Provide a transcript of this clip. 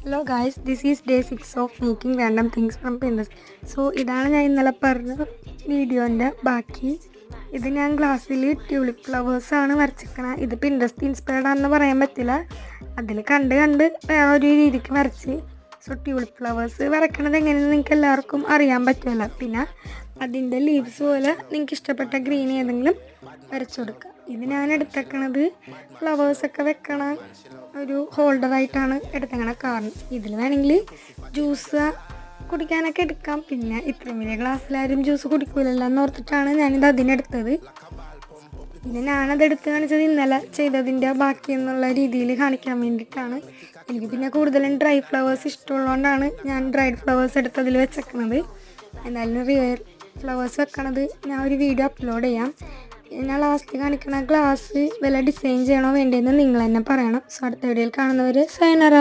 Hello guys, this is day 6 of making random things from Pinterest. So ഇതാണ് ഞാൻ ഇന്നലെ പറഞ്ഞ വീഡിയോൻ്റെ ബാക്കി. ഇത് ഞാൻ ക്ലാസ്സിൽ ട്യൂലിപ്പ് ഫ്ലവേഴ്സാണ് വരച്ചിരിക്കണത്. ഇത് പിൻട്രസ്റ്റ് ഇൻസ്പയർഡ് ആണെന്ന് പറയാൻ പറ്റില്ല, അതിൽ കണ്ട് വേറെ ഒരു രീതിക്ക് വരച്ച്. സോ ട്യൂലിപ്പ് ഫ്ലവേഴ്സ് വരയ്ക്കണത് എങ്ങനെയെന്ന് നിങ്ങൾക്ക് എല്ലാവർക്കും അറിയാൻ പറ്റുമല്ലോ. പിന്നെ അതിൻ്റെ ലീവ്സ് പോലെ നിങ്ങൾക്ക് ഇഷ്ടപ്പെട്ട ഗ്രീൻ ഏതെങ്കിലും വരച്ചു കൊടുക്കുക. ഇത് ഞാൻ എടുത്തേക്കണത് ഫ്ലവേഴ്സൊക്കെ വെക്കണ ഒരു ഹോൾഡറായിട്ടാണ് എടുത്തേക്കണത്. കാരണം ഇതിൽ വേണമെങ്കിൽ ജ്യൂസ് കുടിക്കാനൊക്കെ എടുക്കാം. പിന്നെ ഇത്രയും വലിയ ഗ്ലാസ്സിലാരും ജ്യൂസ് കുടിക്കില്ലല്ലോ എന്ന് ഓർത്തിട്ടാണ് ഞാനിത് അതിനെടുത്തത്. പിന്നെ ഞാനത് എടുത്ത് കാണിച്ചത് ഇന്നലെ ചെയ്തതിൻ്റെ ബാക്കി എന്നുള്ള രീതിയിൽ കാണിക്കാൻ വേണ്ടിയിട്ടാണ്. എനിക്ക് പിന്നെ കൂടുതലും ഡ്രൈ ഫ്ലവേഴ്സ് ഇഷ്ടമുള്ളതുകൊണ്ടാണ് ഞാൻ ഡ്രൈഡ് ഫ്ലവേഴ്സ് എടുത്തതിൽ വെച്ചേക്കണത്. എന്തായാലും റിയൽ ഫ്ലവേഴ്സ് വെക്കണത് ഞാൻ ഒരു വീഡിയോ അപ്ലോഡ് ചെയ്യാം. ഞാൻ ലാസ്റ്റ് കാണിക്കണ ഗ്ലാസ് വല്ല ഡിസൈൻ ചെയ്യണോ വേണ്ടതെന്ന് നിങ്ങൾ തന്നെ പറയണം. സോ അടുത്ത വീഡിയോയിൽ കാണുന്നവർ സൈനറ.